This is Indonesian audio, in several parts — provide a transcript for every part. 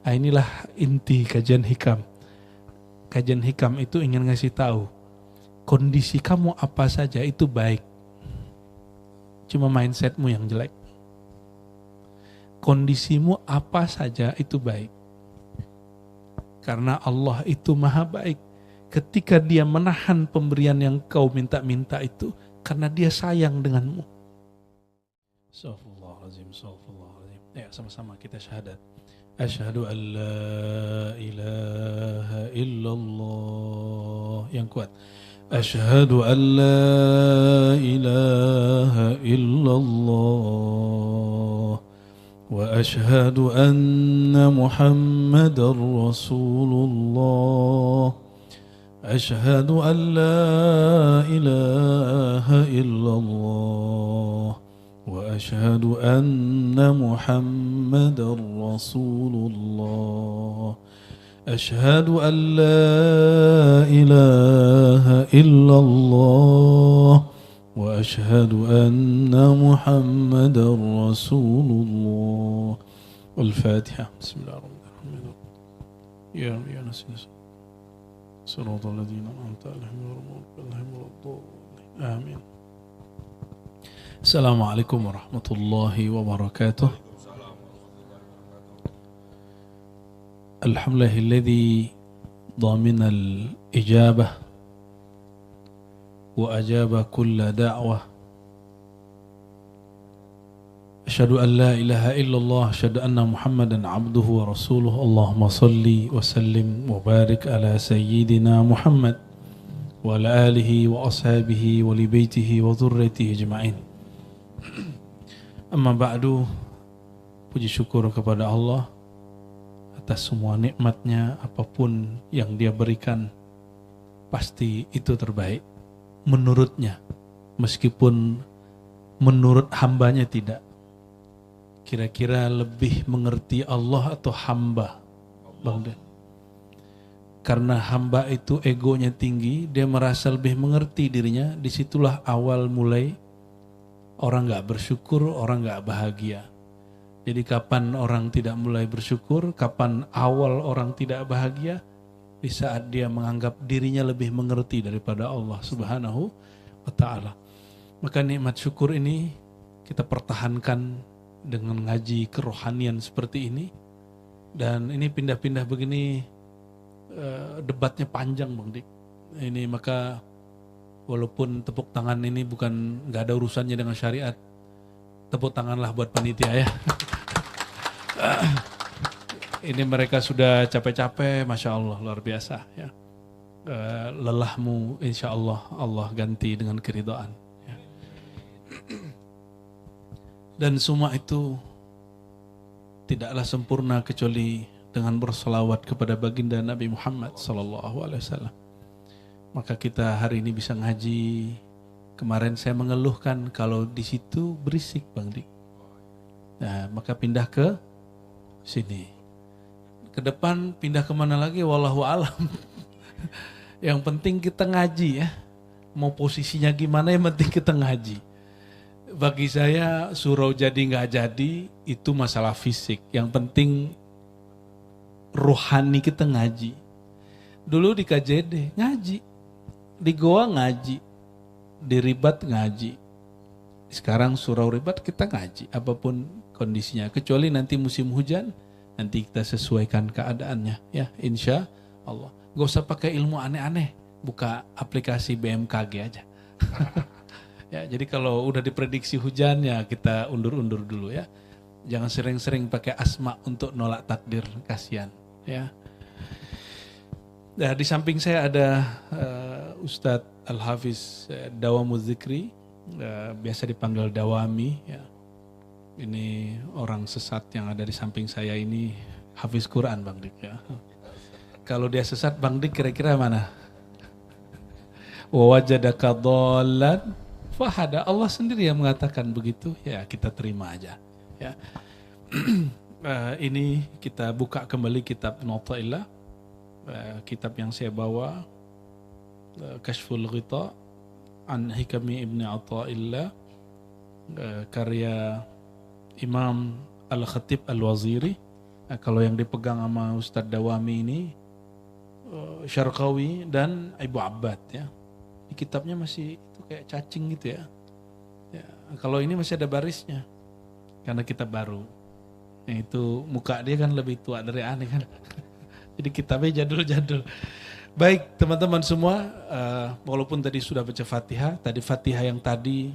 Inilah inti kajian hikam. Kajian hikam itu ingin ngasih tahu, kondisi kamu apa saja itu baik. Cuma mindsetmu yang jelek. Kondisimu apa saja itu baik. Karena Allah itu maha baik. Ketika dia menahan pemberian yang kau minta-minta itu, karena dia sayang denganmu. Astaghfirullahaladzim, astaghfirullahaladzim. Ya, sama-sama kita syahadat. Asyhadu an la ilaha illallah. Yang kuat. Asyhadu an la ilaha illallah. Wa asyhadu anna Muhammadar Rasulullah. Asyhadu an la ilaha illallah. وأشهد أن محمدا رسول الله أشهد أن لا إله إلا الله وأشهد أن محمدا رسول الله الفاتحة بسم الله الرحمن الرحيم يا رب يا نسينا صراط الذين أنعمت عليهم غير المغضوب عليهم ولا الضالين آمين. Assalamualaikum warahmatullahi wabarakatuh. Alhamdulillahilladzi dhamina al-ijabah wa ajaba kulla da'wah. Asyhadu an la ilaha illallah, asyhadu anna Muhammadan abduhu wa rasuluh. Allahumma salli wa sallim wa barik ala sayyidina Muhammad wa ala alihi wa ashabihi wa li baitihi wa dhurriyyatihi ajma'in. Amma ba'du, puji syukur kepada Allah atas semua nikmatnya. Apapun yang dia berikan pasti itu terbaik menurutnya, meskipun menurut hambanya tidak. Kira-kira lebih mengerti Allah atau hamba, Bang Den? Karena hamba itu egonya tinggi, dia merasa lebih mengerti dirinya. Disitulah awal mulai orang gak bersyukur, orang gak bahagia. Jadi kapan orang tidak mulai bersyukur, kapan awal orang tidak bahagia? Di saat dia menganggap dirinya lebih mengerti daripada Allah Subhanahu wa ta'ala. Maka nikmat syukur ini kita pertahankan dengan ngaji kerohanian seperti ini. Dan ini pindah-pindah begini, debatnya panjang Bang Dik. Ini maka walaupun tepuk tangan ini bukan, nggak ada urusannya dengan syariat, tepuk tanganlah buat panitia ya. Ini mereka sudah capek-capek, masya Allah luar biasa ya. Lelahmu insya Allah Allah ganti dengan keridhaan. Ya. Dan semua itu tidaklah sempurna kecuali dengan berselawat kepada baginda Nabi Muhammad SAW. Maka kita hari ini bisa ngaji. Kemarin saya mengeluhkan kalau di situ berisik Bang Dik. Nah, maka pindah ke sini. Ke depan pindah kemana lagi? Wallahu alam. Yang penting kita ngaji ya. Mau posisinya gimana, yang penting kita ngaji. Bagi saya surau jadi nggak jadi itu masalah fisik. Yang penting rohani kita ngaji. Dulu di KJD ngaji. Di Goa ngaji, di Ribat ngaji. Sekarang surau Ribat kita ngaji, apapun kondisinya. Kecuali nanti musim hujan, nanti kita sesuaikan keadaannya. Ya, insya Allah. Gak usah pakai ilmu aneh-aneh, buka aplikasi BMKG aja. Ya, jadi kalau udah diprediksi hujan ya kita undur-undur dulu ya. Jangan sering-sering pakai asma untuk nolak takdir, kasihan. Ya. Nah, di samping saya ada Ustadz Al-Hafiz Dawamuz Zikri, biasa dipanggil Dawami. Ya. Ini orang sesat yang ada di samping saya ini, Hafiz Quran Bang Dik. Ya. Kalau dia sesat Bang Dik kira-kira mana? Wa wajadaka dhallan fahada. Allah sendiri yang mengatakan begitu. Ya kita terima aja. Ya. Ini kita buka kembali kitab Notailah. Kitab yang saya bawa, Kashful Ghita an Hikami Ibn Athaillah, karya Imam Al-Khatib Al-Waziri Nah, kalau yang dipegang sama Ustadz Dawami ini Syarqawi dan Ibu Abbad ya. Di kitabnya masih itu kayak cacing gitu ya. Ya, kalau ini masih ada barisnya. Karena kitab baru. Yang itu muka dia kan lebih tua dari aneh kan. Jadi kitabnya jadul-jadul. Baik teman-teman semua, walaupun tadi sudah baca Fatihah, tadi Fatihah yang tadi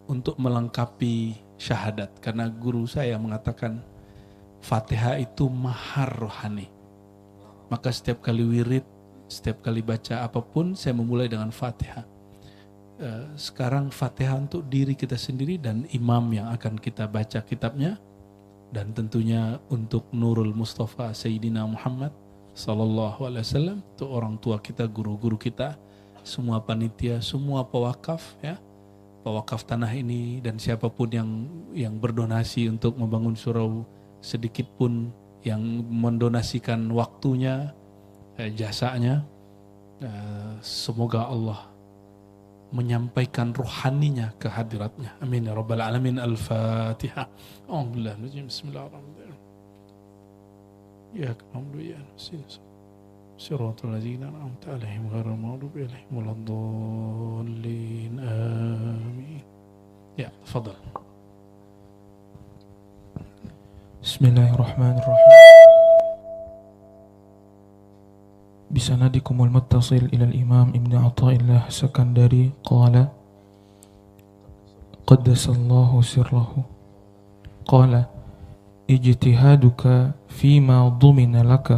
untuk melengkapi syahadat. Karena guru saya mengatakan Fatihah itu mahar rohani. Maka setiap kali wirid, setiap kali baca apapun, saya memulai dengan Fatihah. Sekarang Fatihah untuk diri kita sendiri dan imam yang akan kita baca kitabnya. Dan tentunya untuk Nurul Mustafa Sayyidina Muhammad Sallallahu Alaihi Wasallam, untuk orang tua kita, guru-guru kita, semua panitia, semua pewakaf ya, pewakaf tanah ini dan siapapun yang berdonasi untuk membangun surau, sedikit pun yang mendonasikan waktunya, jasanya, semoga Allah menyampaikan rohaninya ke hadiratnya. Amin ya rabbal alamin. Al-Fatihah. Bismillahirrahmanirrahim. Ya hamdu ya nasin. Siratal ladzina an'amta 'alaihim ghairil maghdubi 'alaihim waladdallin. Amin. Ya, tafadhal. Bismillahirrahmanirrahim. بسندكم المتصل إلى الإمام ابن عطاء الله السكندري قال قدس الله سره قال اجتهادك فيما ضمن لك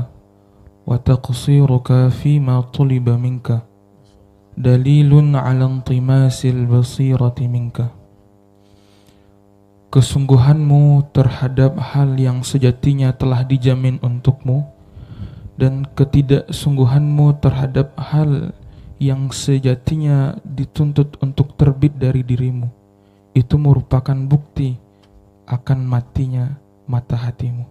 وتقصيرك فيما طلب منك دليل على انطماس البصيرة منك. Kesungguhanmu terhadap hal yang sejatinya telah dijamin untukmu dan ketidaksungguhanmu terhadap hal yang sejatinya dituntut untuk terbit dari dirimu, itu merupakan bukti akan matinya mata hatimu.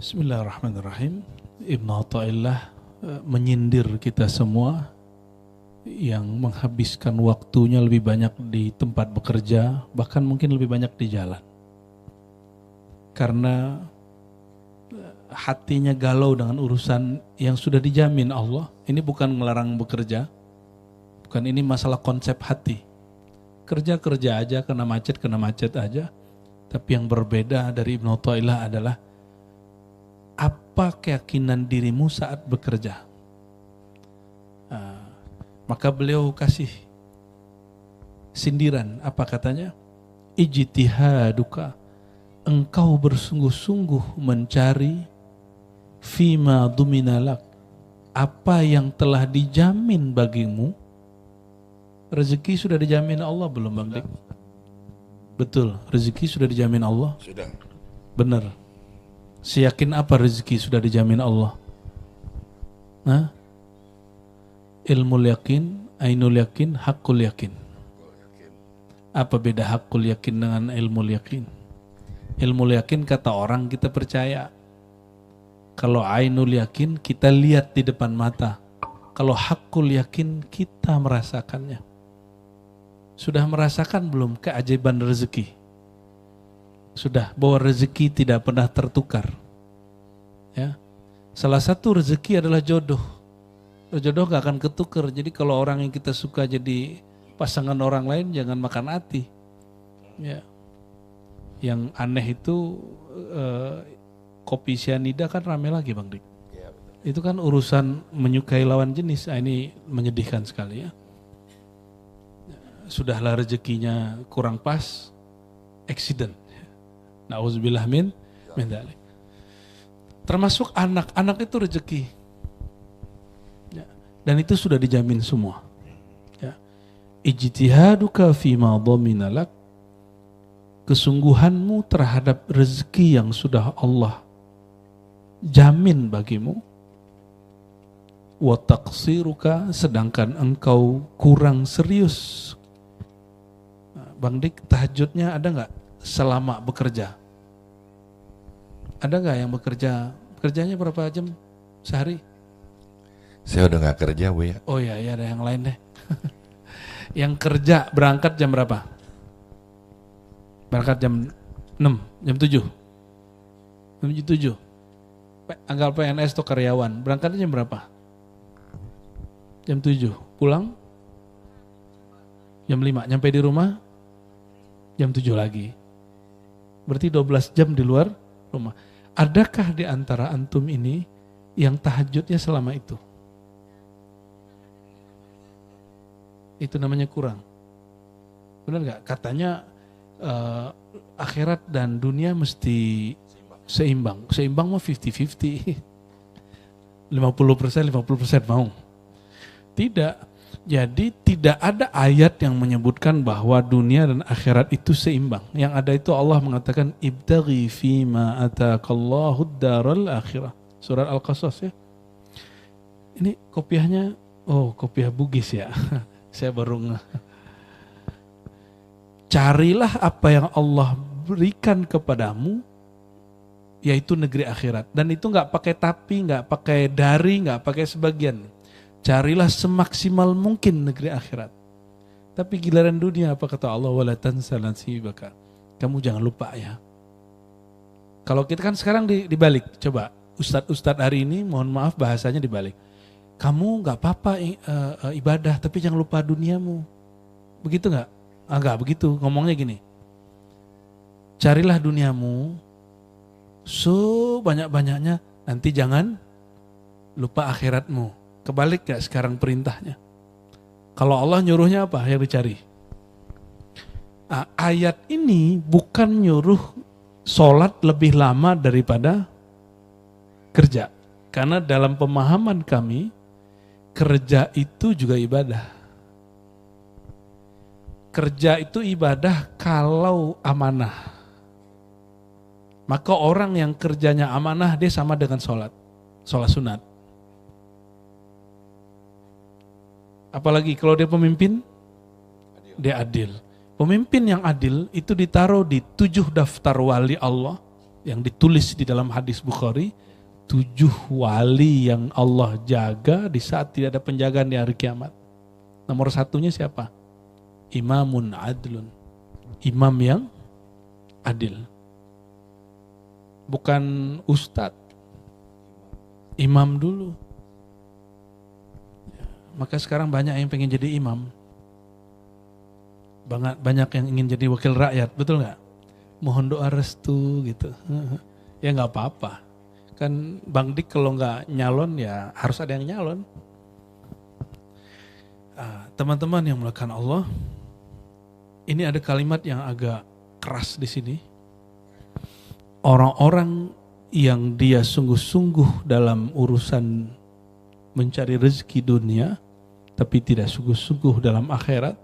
Bismillahirrahmanirrahim. Ibn Athaillah menyindir kita semua yang menghabiskan waktunya lebih banyak di tempat bekerja, bahkan mungkin lebih banyak di jalan. Karena hatinya galau dengan urusan yang sudah dijamin Allah. Ini bukan melarang bekerja, bukan, ini masalah konsep hati. Kerja aja, kena macet aja. Tapi yang berbeda dari Ibnu Athaillah adalah apa keyakinan dirimu saat bekerja. Maka beliau kasih sindiran, apa katanya? Ijtihaduka, engkau bersungguh-sungguh mencari fima duminalak, apa yang telah dijamin bagimu. Rezeki sudah dijamin Allah belum Bang Dik? Betul, rezeki sudah dijamin Allah? Sudah. Benar. Seyakin apa rezeki sudah dijamin Allah? Ilmul yakin, ainul yakin, hakul yakin. Apa beda hakul yakin dengan ilmul yakin? Ilmu yakin kata orang kita percaya. Kalau ainul yakin kita lihat di depan mata. Kalau hakul yakin kita merasakannya. Sudah merasakan belum keajaiban rezeki? Sudah, bahwa rezeki tidak pernah tertukar. Ya. Salah satu rezeki adalah jodoh. Jodoh gak akan ketukar. Jadi kalau orang yang kita suka jadi pasangan orang lain, jangan makan hati. Ya. Yang aneh itu kopi cyanida kan rame lagi Bang Dik. Ya, betul. Itu kan urusan menyukai lawan jenis. Ini menyedihkan sekali ya. Sudahlah rezekinya kurang pas, accident. Nauzubillah min dzalik. Termasuk anak itu rezeki. Ya. Dan itu sudah dijamin semua. Ya. Ijtihaduka fima dhamina lak, kesungguhanmu terhadap rezeki yang sudah Allah jamin bagimu. Wa taqsiruka, sedangkan engkau kurang serius. Bang Dik, tahajudnya ada nggak selama bekerja? Ada nggak yang kerjanya berapa jam sehari? Saya udah nggak kerja Bu ya. Oh ya, ada yang lain deh. Yang kerja berangkat jam berapa? Berangkat jam 6, jam 7. Jam 7. Anggap PNS atau karyawan, berangkatnya jam berapa? Jam 7. Pulang jam 5, nyampe di rumah jam 7 lagi. Berarti 12 jam di luar rumah. Adakah di antara antum ini yang tahajudnya selama itu? Itu namanya kurang. Benar nggak? Katanya akhirat dan dunia mesti seimbang. Seimbang mau 50-50. 50% mau. Tidak. Jadi tidak ada ayat yang menyebutkan bahwa dunia dan akhirat itu seimbang. Yang ada itu Allah mengatakan ibtaghi fima ataakallahu ad-daral akhirah. Surat Al-Qasas ya. Ini kopiahnya, kopiah Bugis ya. Saya baru carilah apa yang Allah berikan kepadamu, yaitu negeri akhirat. Dan itu nggak pakai tapi, nggak pakai dari, nggak pakai sebagian. Carilah semaksimal mungkin negeri akhirat. Tapi giliran dunia apa kata Allah, wala tansa nasibaka. Kamu jangan lupa ya. Kalau kita kan sekarang dibalik, coba ustadz hari ini mohon maaf bahasanya dibalik. Kamu nggak apa-apa ibadah, tapi jangan lupa duniamu. Begitu nggak? Enggak begitu, ngomongnya gini. Carilah duniamu sebanyak-banyaknya, nanti jangan lupa akhiratmu. Kebalik gak sekarang perintahnya? Kalau Allah nyuruhnya apa yang dicari? Ayat ini bukan nyuruh sholat lebih lama daripada kerja. Karena dalam pemahaman kami, kerja itu juga ibadah. Kerja itu ibadah kalau amanah. Maka orang yang kerjanya amanah dia sama dengan sholat sunat. Apalagi kalau dia pemimpin, dia adil. Pemimpin yang adil itu ditaruh di 7 daftar wali Allah yang ditulis di dalam hadis Bukhari. 7 wali yang Allah jaga di saat tidak ada penjagaan di hari kiamat. Nomor 1-nya siapa? Imamun adlun. Imam yang adil. Bukan ustadz. Imam dulu. Maka sekarang banyak yang pengen jadi imam. Banyak yang ingin jadi wakil rakyat, betul nggak? Mohon doa restu gitu. Ya nggak apa-apa. Kan Bang Dik kalau nggak nyalon ya harus ada yang nyalon. Teman-teman yang melakukan Allah, ini ada kalimat yang agak keras di sini. Orang-orang yang dia sungguh-sungguh dalam urusan mencari rezeki dunia, tapi tidak sungguh-sungguh dalam akhirat,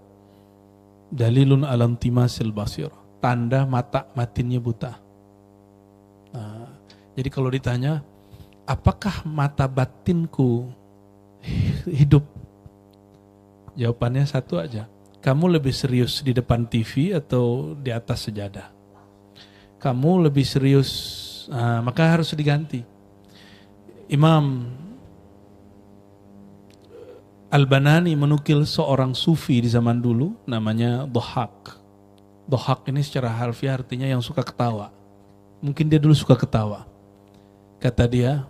dalilun alam timasil basir, tanda mata matinnya buta. Jadi kalau ditanya, apakah mata batinku hidup? Jawabannya satu aja. Kamu lebih serius di depan TV atau di atas sejadah? Kamu lebih serius, maka harus diganti. Imam Al-Banani menukil seorang sufi di zaman dulu, namanya Dhahak. Dhahak ini secara harfiah artinya yang suka ketawa. Mungkin dia dulu suka ketawa. Kata dia,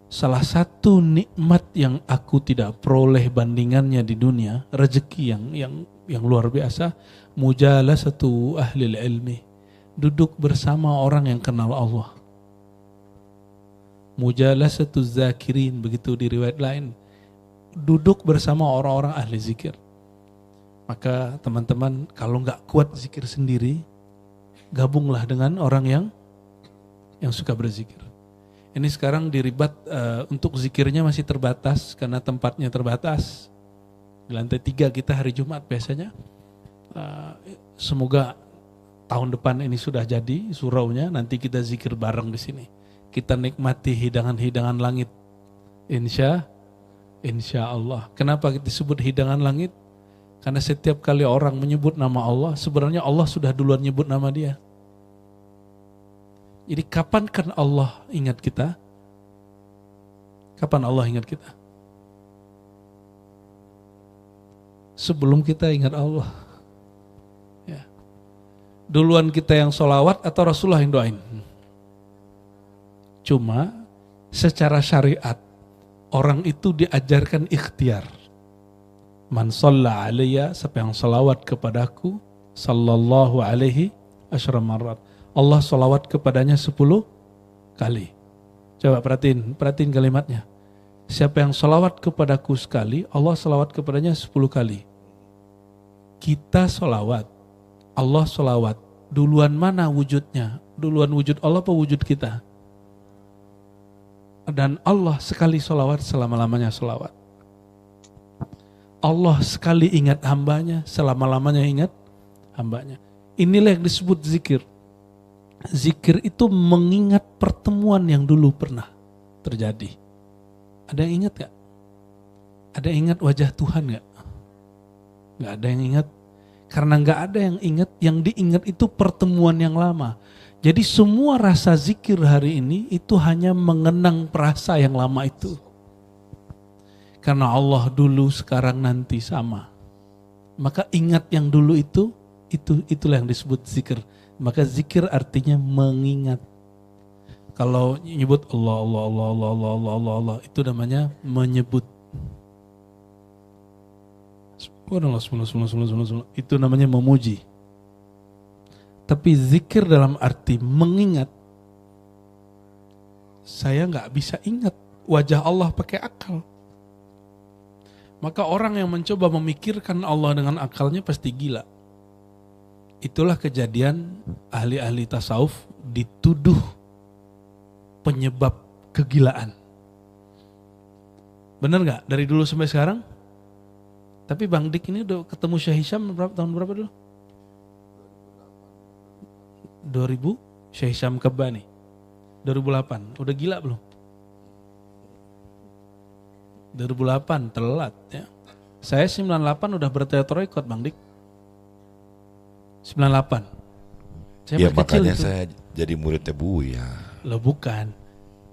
salah satu nikmat yang aku tidak peroleh bandingannya di dunia, rezeki yang luar biasa, mujalasatu ahlil ilmi, duduk bersama orang yang kenal Allah. Mujalasatu zakirin, begitu di riwayat lain, duduk bersama orang-orang ahli zikir. Maka teman-teman, kalau nggak kuat zikir sendiri, gabunglah dengan orang yang suka berzikir. Ini sekarang diribat untuk zikirnya masih terbatas karena tempatnya terbatas. Di lantai 3 kita hari Jumat biasanya. Semoga tahun depan ini sudah jadi suraunya, nanti kita zikir bareng di sini. Kita nikmati hidangan-hidangan langit. Insya Allah. Kenapa kita sebut hidangan langit? Karena setiap kali orang menyebut nama Allah, sebenarnya Allah sudah duluan nyebut nama dia. Jadi kapan kan Allah ingat kita? Kapan Allah ingat kita? Sebelum kita ingat Allah. Ya. Duluan kita yang sholawat atau Rasulullah yang doain? Cuma secara syariat orang itu diajarkan ikhtiar. Man shalla alayya, siapa yang sholawat kepadaku, sallallahu alaihi asyra marrat. Allah sholawat kepadanya 10 kali. Coba perhatiin kalimatnya. Siapa yang sholawat kepadaku sekali, Allah sholawat kepadanya 10 kali. Kita sholawat, Allah sholawat. Duluan mana wujudnya? Duluan wujud Allah apa wujud kita? Dan Allah sekali sholawat, selama-lamanya sholawat. Allah sekali ingat hambanya, selama-lamanya ingat hambanya. Inilah yang disebut zikir. Zikir itu mengingat pertemuan yang dulu pernah terjadi. Ada yang ingat gak? Ada yang ingat wajah Tuhan gak? Gak ada yang ingat. Karena gak ada yang ingat, yang diingat itu pertemuan yang lama. Jadi semua rasa zikir hari ini itu hanya mengenang perasa yang lama itu. Karena Allah dulu, sekarang, nanti sama. Maka ingat yang dulu itulah yang disebut zikir. Maka zikir artinya mengingat. Kalau nyebut Allah, Allah, Allah, Allah, Allah, Allah, Allah, Allah, itu namanya menyebut. Itu namanya memuji. Tapi zikir dalam arti mengingat. Saya nggak bisa ingat wajah Allah pakai akal. Maka orang yang mencoba memikirkan Allah dengan akalnya pasti gila. Itulah kejadian ahli-ahli tasawuf dituduh penyebab kegilaan. Bener gak? Dari dulu sampai sekarang? Tapi Bang Dik ini udah ketemu Syekh Hisham tahun berapa dulu? 2000? Syekh Hisham Kebani 2008. Udah gila belum? 2008 telat ya. Saya 98 udah berteater-rekod Bang Dik. 98. Saya ya makanya itu. saya jadi muridnya Buya. Loh bukan.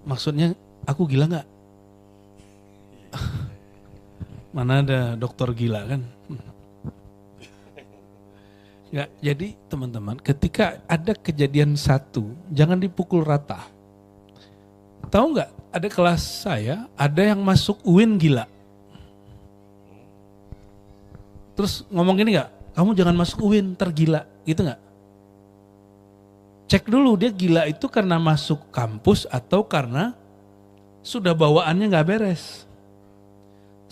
Maksudnya aku gila gak? Mana ada dokter gila kan? Nggak, jadi teman-teman ketika ada kejadian satu jangan dipukul rata. Tahu nggak? Ada kelas saya, ada yang masuk UIN gila. Terus ngomong gini nggak? Kamu jangan masuk UIN, tergila, gitu nggak? Cek dulu dia gila itu karena masuk kampus atau karena sudah bawaannya nggak beres.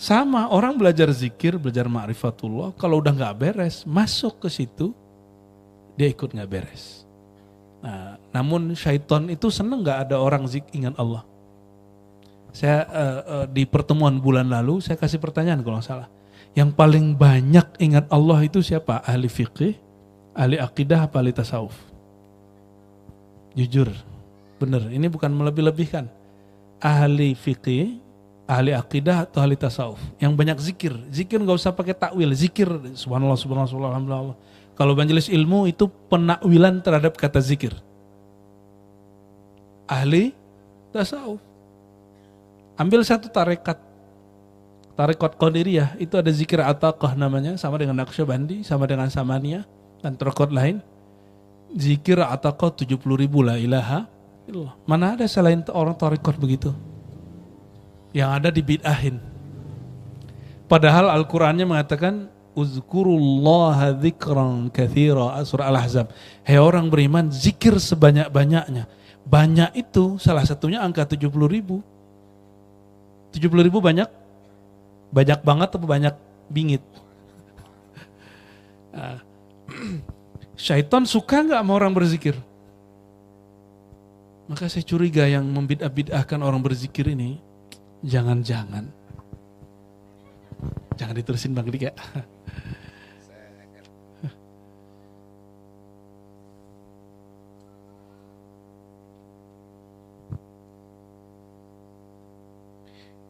Sama orang belajar zikir, belajar ma'rifatullah, kalau udah nggak beres, masuk ke situ, dia ikut nggak beres. Nah, namun syaitan itu seneng nggak ada orang ingat Allah. Saya di pertemuan bulan lalu saya kasih pertanyaan kalau nggak salah. Yang paling banyak ingat Allah itu siapa? Ahli fikih, ahli akidah, apa ahli tasawuf? Jujur, bener. Ini bukan melebih-lebihkan. Ahli fikih, ahli akidah atau ahli tasawuf? Yang banyak zikir. Zikir nggak usah pakai takwil. Zikir, subhanallah, subhanallah, subhanallah, alhamdulillah. Kalau majelis ilmu itu penakwilan terhadap kata zikir. Ahli tasawuf. Ambil satu tarekat Qadiriyah, itu ada zikir Ataqah namanya, sama dengan Naqsyabandi, sama dengan Samaniyah, dan tarekat lain. Zikir Ataqah 70.000 la ilaha illallah. Mana ada selain orang tarekat begitu? Yang ada dibid'ahin. Padahal Al-Qur'annya mengatakan uzkurullaha dzikran katsira, surah Al-Ahzab. Hei orang beriman, zikir sebanyak-banyaknya. Banyak itu salah satunya angka 70.000. 70.000 banyak? Banyak banget atau banyak bingit? Syaitan suka gak sama orang berzikir? Maka saya curiga yang membid'ah-bid'ahkan orang berzikir ini, jangan-jangan. Jangan diterusin Bang Dik ya.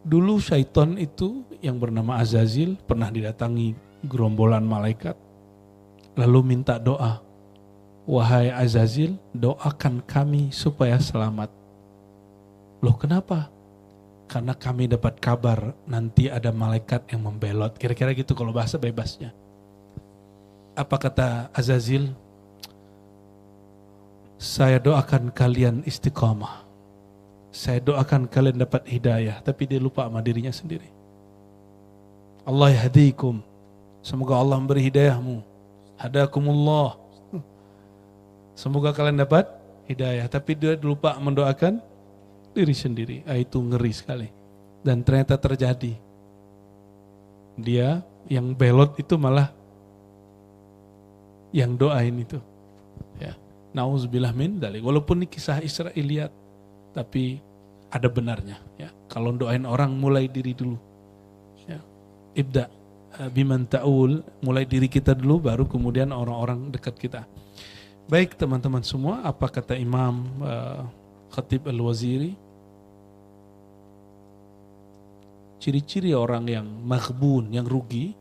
Dulu syaitan itu yang bernama Azazil pernah didatangi gerombolan malaikat. Lalu minta doa. Wahai Azazil, doakan kami supaya selamat. Loh kenapa? Karena kami dapat kabar nanti ada malaikat yang membelot. Kira-kira gitu kalau bahasa bebasnya. Apa kata Azazil? saya doakan kalian istiqamah. Saya doakan kalian dapat hidayah. Tapi dia lupa sama dirinya sendiri. Allah yahdikum. Semoga Allah memberi hidayahmu. Hadakumullah. Semoga kalian dapat hidayah. Tapi dia lupa mendoakan diri sendiri. Itu ngeri sekali. Dan ternyata terjadi. Dia yang belot itu malah yang doain itu. Ya. Nauzubillah min dzalik. Walaupun ini kisah Israiliyat, tapi ada benarnya. Ya. Kalau doain orang mulai diri dulu. Ya. Ibda biman ta'ul, mulai diri kita dulu, baru kemudian orang-orang dekat kita. Baik teman-teman semua, apa kata Imam Khatib Al-Waziri? Ciri-ciri orang yang maghbun, yang rugi.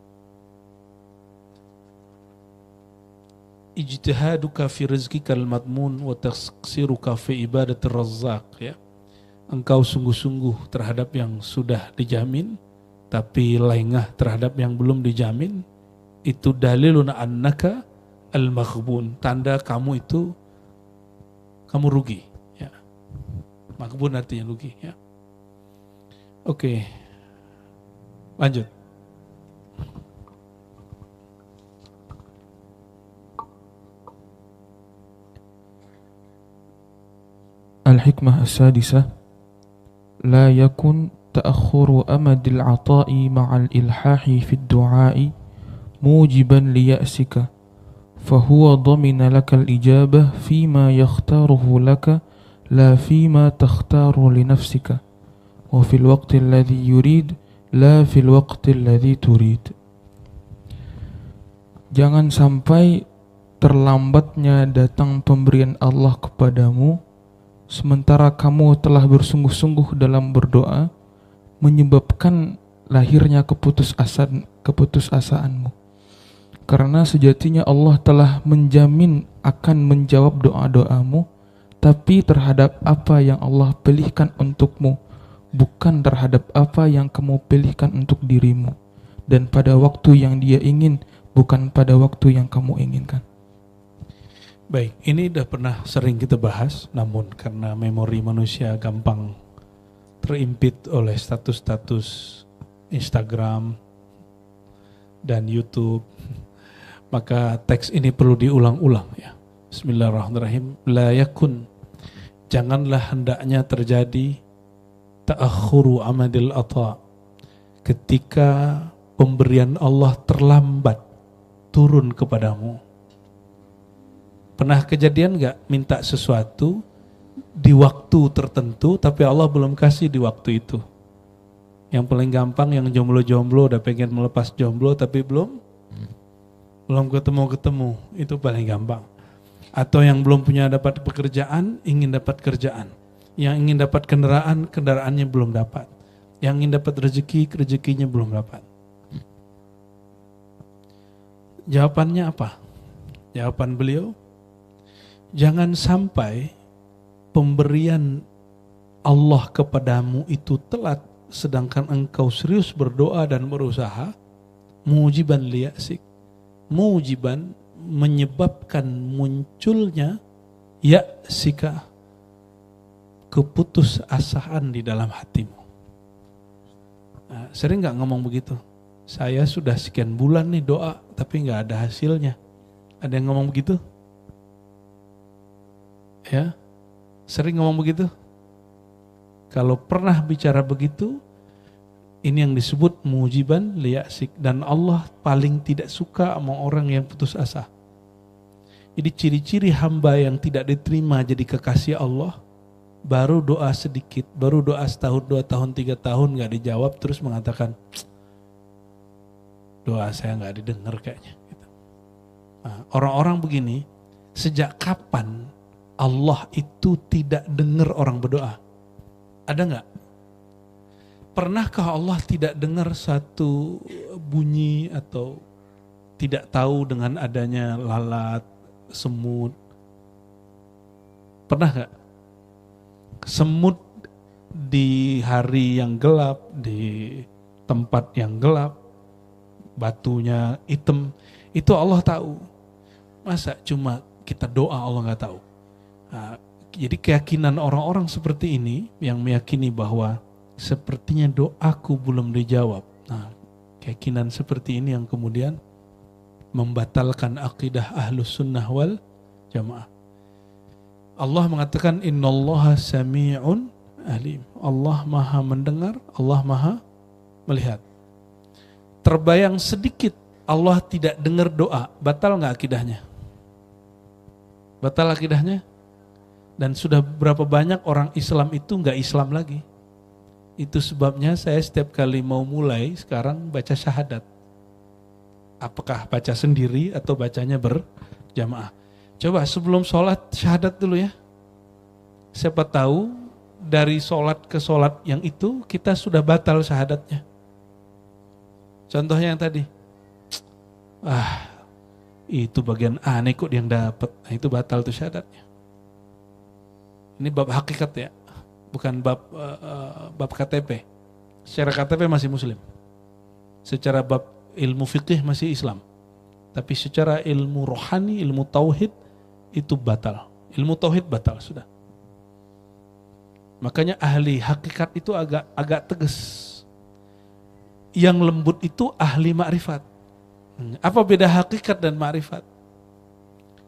Ijtihaduka fi rizqikal madmun wa taqsiruka fi ibadatir razzaq, ya. Engkau sungguh-sungguh terhadap yang sudah dijamin, tapi lengah terhadap yang belum dijamin. Itu dalilun annaka al-maghbun, tanda kamu itu kamu rugi, ya. Maghbun artinya rugi, ya. Oke. Lanjut. الحكمة السادسة لا يكن تأخر أمد العطاء مع الإلحاح في الدعاء موجبا ليأسك فهو ضمن لك الإجابة فيما يختاره لك لا فيما تختار لنفسك وفي الوقت الذي يريد لا في الوقت الذي تريد. Jangan sampai terlambatnya datang pemberian Allah kepadamu sementara kamu telah bersungguh-sungguh dalam berdoa menyebabkan lahirnya keputusasaanmu. Karena sejatinya Allah telah menjamin akan menjawab doa-doamu, tapi terhadap apa yang Allah pilihkan untukmu, bukan terhadap apa yang kamu pilihkan untuk dirimu, dan pada waktu yang Dia ingin, bukan pada waktu yang kamu inginkan. Baik, ini udah pernah sering kita bahas, namun karena memori manusia gampang terimpit oleh status-status Instagram dan YouTube, maka teks ini perlu diulang-ulang, ya. Bismillahirrahmanirrahim. La yakun, janganlah hendaknya terjadi ta'akhuru amadil ata, ketika pemberian Allah terlambat turun kepadamu. Pernah kejadian gak minta sesuatu di waktu tertentu tapi Allah belum kasih di waktu itu? Yang paling gampang yang jomblo-jomblo udah pengen melepas jomblo tapi belum ketemu, itu paling gampang. Atau yang belum punya dapat pekerjaan, ingin dapat kerjaan. Yang ingin dapat kendaraan, kendaraannya belum dapat. Yang ingin dapat rezeki, rezekinya belum dapat. Jawabannya apa? Jawaban beliau, jangan sampai pemberian Allah kepadamu itu telat sedangkan engkau serius berdoa dan berusaha. Mujiban liyasik, mujiban menyebabkan munculnya ya'sika, keputusasaan di dalam hatimu. Nah, sering gak ngomong begitu? Saya sudah sekian bulan nih doa tapi gak ada hasilnya. Ada yang ngomong begitu? Ya, sering ngomong begitu? Kalau pernah bicara begitu, ini yang disebut mujiban liyasik. Dan Allah paling tidak suka sama orang yang putus asa. Jadi ciri-ciri hamba yang tidak diterima jadi kekasih Allah, baru doa sedikit, baru doa setahun, 2 tahun, 3 tahun gak dijawab, terus mengatakan, doa saya gak didengar kayaknya. Nah, orang-orang begini, sejak kapan Allah itu tidak dengar orang berdoa? Ada nggak? Pernahkah Allah tidak dengar satu bunyi atau tidak tahu dengan adanya lalat, semut? Pernah nggak? Semut di hari yang gelap, di tempat yang gelap, batunya hitam, itu Allah tahu. Masa cuma kita doa Allah nggak tahu? Nah, jadi keyakinan orang-orang seperti ini yang meyakini bahwa sepertinya doaku belum dijawab. Nah, keyakinan seperti ini yang kemudian membatalkan akidah ahlus sunnah wal jamaah. Allah mengatakan innallaha sami'un alim. Allah maha mendengar, Allah maha melihat. Terbayang sedikit Allah tidak dengar doa, batal nggak akidahnya? Batal akidahnya? Dan sudah berapa banyak orang Islam itu nggak Islam lagi. Itu sebabnya saya setiap kali mau mulai sekarang baca syahadat. Apakah baca sendiri atau bacanya berjamaah? Coba sebelum sholat syahadat dulu ya. Siapa tahu dari sholat ke sholat yang itu kita sudah batal syahadatnya. Contohnya yang tadi. Itu bagian aneh kok yang dapat. Nah, itu batal tuh syahadatnya. Ini bab hakikat ya, bukan bab KTP. Secara KTP masih muslim. Secara bab ilmu fikih masih Islam. Tapi secara ilmu rohani, ilmu tauhid itu batal. Ilmu tauhid batal sudah. Makanya ahli hakikat itu agak tegas. Yang lembut itu ahli ma'rifat. Apa beda hakikat dan ma'rifat?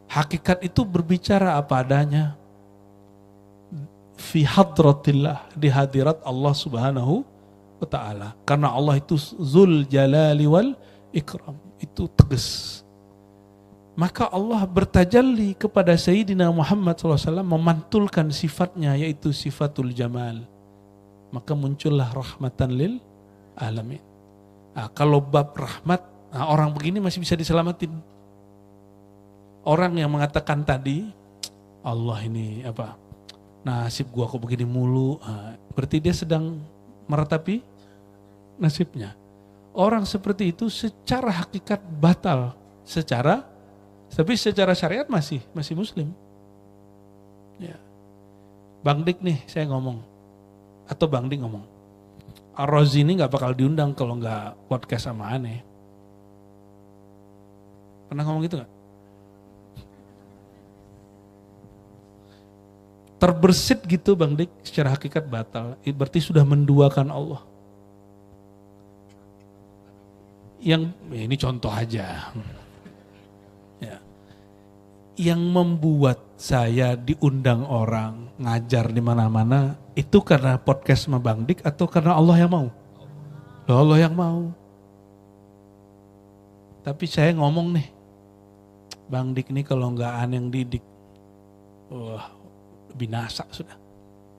Hakikat itu berbicara apa adanya. Fi hadratillah, di hadirat Allah subhanahu wa ta'ala. Karena Allah itu zul jalali wal ikram. Itu tegas. Maka Allah bertajalli kepada Sayyidina Muhammad SAW memantulkan sifatnya yaitu sifatul jamal. Maka muncullah rahmatan lil alamin. Nah, kalau bab rahmat, orang begini masih bisa diselamatin. Orang yang mengatakan tadi, Allah ini apa? Nasib gua kok begini mulu. Berarti dia sedang meratapi nasibnya. Orang seperti itu secara hakikat batal, tapi secara syariat masih muslim. Ya. Bang Dik nih saya ngomong, atau Bang Dik ngomong, Ar-Razi ini nggak bakal diundang kalau nggak podcast sama aneh. Pernah ngomong gitu nggak? Terbersit gitu Bang Dik, secara hakikat batal. Berarti sudah menduakan Allah. Ini contoh aja. Ya. Yang membuat saya diundang orang ngajar di mana-mana itu karena podcast sama Bang Dik atau karena Allah yang mau? Allah yang mau. Tapi saya ngomong nih, Bang Dik nih kalau nggak aneh yang didik, binasa sudah.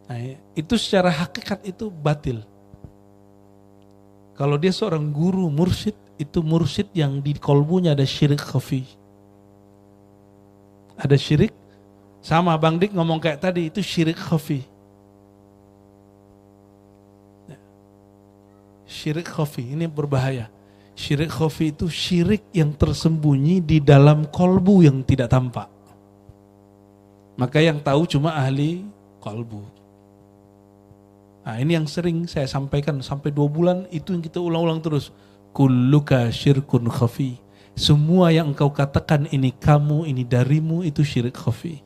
Nah, itu secara hakikat itu batil. Kalau dia seorang guru mursyid, itu mursyid yang di kolbunya ada syirik khafi. Ada syirik, sama Bang Dik ngomong kayak tadi, itu syirik khafi. Syirik khafi, ini berbahaya. Syirik khafi itu syirik yang tersembunyi di dalam kolbu yang tidak tampak. Maka yang tahu cuma ahli kolbu. Nah, ini yang sering saya sampaikan sampai 2 bulan itu yang kita ulang-ulang terus. Kulluka syirkun khafi. Semua yang engkau katakan ini kamu, ini darimu, itu syirik khafi.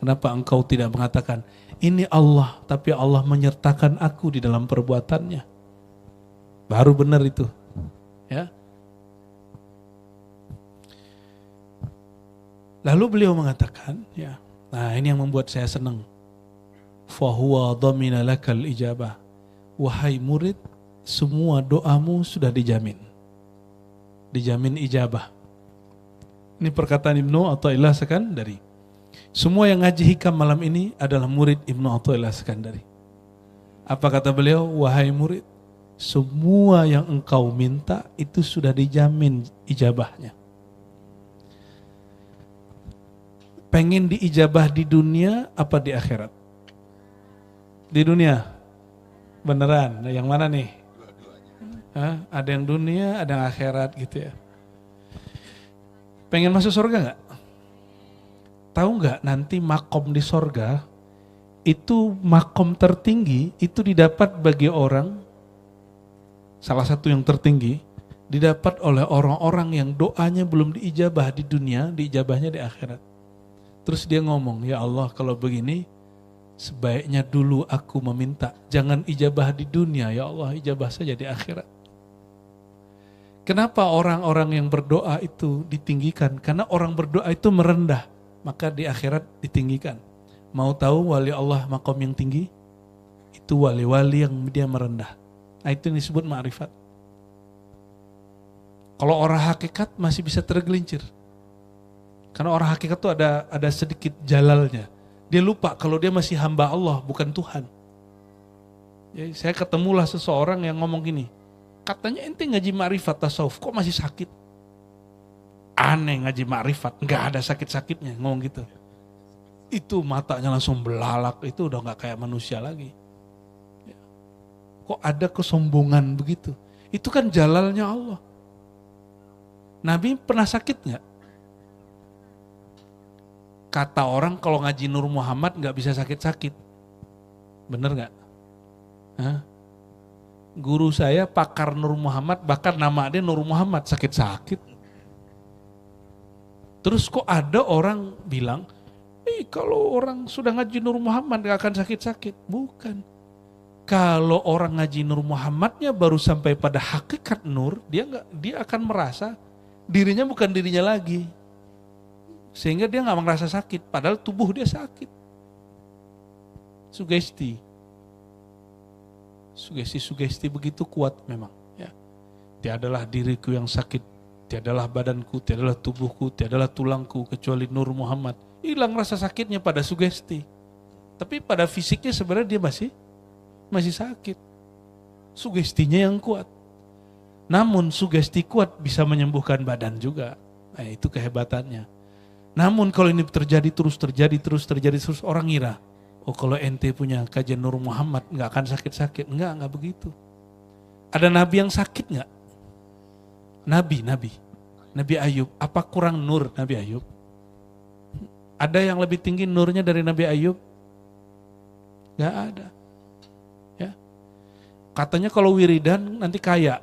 Kenapa engkau tidak mengatakan ini Allah, tapi Allah menyertakan aku di dalam perbuatannya? Baru benar itu. Ya. Lalu beliau mengatakan, ya. Nah, ini yang membuat saya senang. Fahuwa dhamina lakal ijabah. Wahai murid, semua doamu sudah dijamin. Dijamin ijabah. Ini perkataan Ibnu Athaillah Sekandari. Semua yang ngaji hikam malam ini adalah murid Ibnu Athaillah Sekandari. Apa kata beliau? Wahai murid, semua yang engkau minta itu sudah dijamin ijabahnya. Pengen diijabah di dunia apa di akhirat? Di dunia. Beneran? Yang mana nih? Ada yang dunia, ada yang akhirat gitu ya. Pengen masuk surga nggak? Tahu nggak nanti makom di surga itu makom tertinggi itu didapat bagi orang, salah satu yang tertinggi didapat oleh orang-orang yang doanya belum diijabah di dunia, diijabahnya di akhirat. Terus dia ngomong, ya Allah kalau begini sebaiknya dulu aku meminta. Jangan ijabah di dunia, ya Allah ijabah saja di akhirat. Kenapa orang-orang yang berdoa itu ditinggikan? Karena orang berdoa itu merendah, maka di akhirat ditinggikan. Mau tahu wali Allah maqam yang tinggi? Itu wali-wali yang dia merendah. Nah, itu yang disebut ma'rifat. Kalau orang hakikat masih bisa tergelincir. Karena orang hakikat itu ada sedikit jalalnya. Dia lupa kalau dia masih hamba Allah, bukan Tuhan. Ya, saya ketemulah seseorang yang ngomong gini, katanya ente ngaji ma'rifat tasawuf, kok masih sakit? Aneh ngaji ma'rifat, nggak ada sakit-sakitnya, ngomong gitu. Itu matanya langsung belalak, itu udah nggak kayak manusia lagi. Ya. Kok ada kesombongan begitu? Itu kan jalalnya Allah. Nabi pernah sakit nggak? Kata orang kalau ngaji Nur Muhammad nggak bisa sakit-sakit. Bener nggak? Guru saya pakar Nur Muhammad, bahkan nama dia Nur Muhammad, sakit-sakit. Terus kok ada orang bilang, kalau orang sudah ngaji Nur Muhammad nggak akan sakit-sakit. Bukan. Kalau orang ngaji Nur Muhammadnya baru sampai pada hakikat Nur, dia akan merasa dirinya bukan dirinya lagi. Sehingga dia nggak merasa sakit, padahal tubuh dia sakit. Sugesti begitu kuat memang. Ya. Tiadalah diriku yang sakit, tiadalah badanku, tiadalah tubuhku, tiadalah tulangku, kecuali Nur Muhammad. Hilang rasa sakitnya pada sugesti. Tapi pada fisiknya sebenarnya dia masih sakit. Sugestinya yang kuat. Namun sugesti kuat bisa menyembuhkan badan juga. Nah, itu kehebatannya. Namun kalau ini terjadi terus, orang ngira, oh kalau ente punya kajian Nur Muhammad nggak akan sakit-sakit. Nggak begitu. Ada nabi yang sakit nggak? Nabi Ayub. Apa kurang nur Nabi Ayub? Ada yang lebih tinggi nurnya dari Nabi Ayub? Nggak ada. Ya. Katanya kalau wiridan nanti kaya.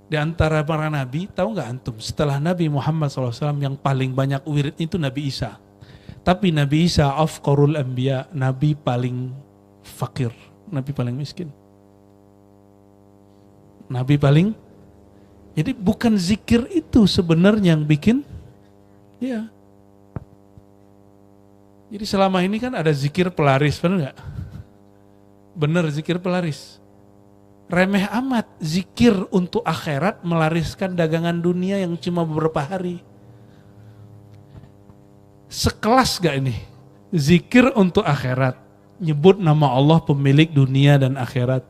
Di antara para nabi, tahu nggak antum? Setelah Nabi Muhammad SAW yang paling banyak wirid itu Nabi Isa. Tapi Nabi Isa afqarul anbiya, nabi paling fakir, nabi paling miskin. Jadi bukan zikir itu sebenarnya yang bikin, ya. Jadi selama ini kan ada zikir pelaris, benar nggak? Benar zikir pelaris. Remeh amat zikir untuk akhirat melariskan dagangan dunia yang cuma beberapa hari. Sekelas gak ini? Zikir untuk akhirat. Nyebut nama Allah pemilik dunia dan akhirat.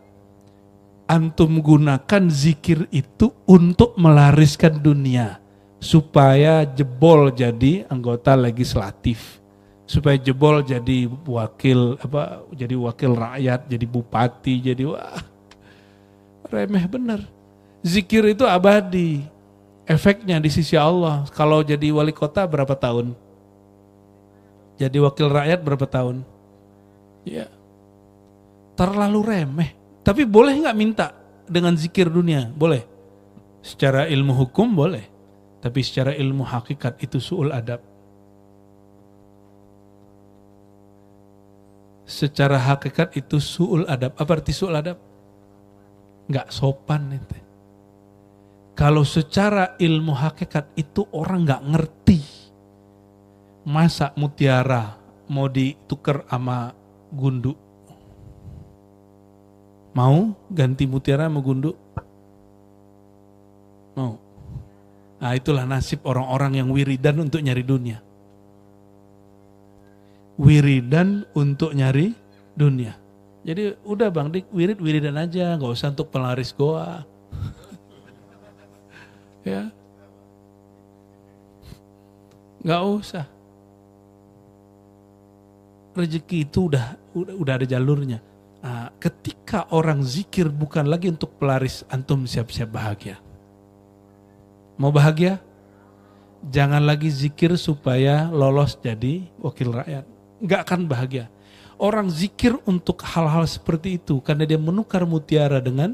Antum gunakan zikir itu untuk melariskan dunia. Supaya jebol jadi anggota legislatif. Supaya jebol jadi wakil rakyat, jadi bupati, jadi remeh bener. Zikir itu abadi. Efeknya di sisi Allah. Kalau jadi wali kota berapa tahun? Jadi wakil rakyat berapa tahun? Ya. Terlalu remeh. Tapi boleh nggak minta dengan zikir dunia? Boleh. Secara ilmu hukum boleh. Tapi secara ilmu hakikat itu su'ul adab. Secara hakikat itu su'ul adab. Apa arti su'ul adab? Nggak sopan ente. Kalau secara ilmu hakikat itu orang nggak ngerti. Masa mutiara mau ditukar sama gundu? Mau ganti mutiara sama gundu? Mau. Nah itulah nasib orang-orang yang wiridan untuk nyari dunia. Wiridan untuk nyari dunia. Jadi udah Bang Dik, wiridan aja, gak usah untuk pelaris goa. Ya, gak usah. Rezeki itu udah ada jalurnya. Nah, ketika orang zikir bukan lagi untuk pelaris, antum siap-siap bahagia. Mau bahagia? Jangan lagi zikir supaya lolos jadi wakil rakyat. Gak akan bahagia. Orang zikir untuk hal-hal seperti itu karena dia menukar mutiara dengan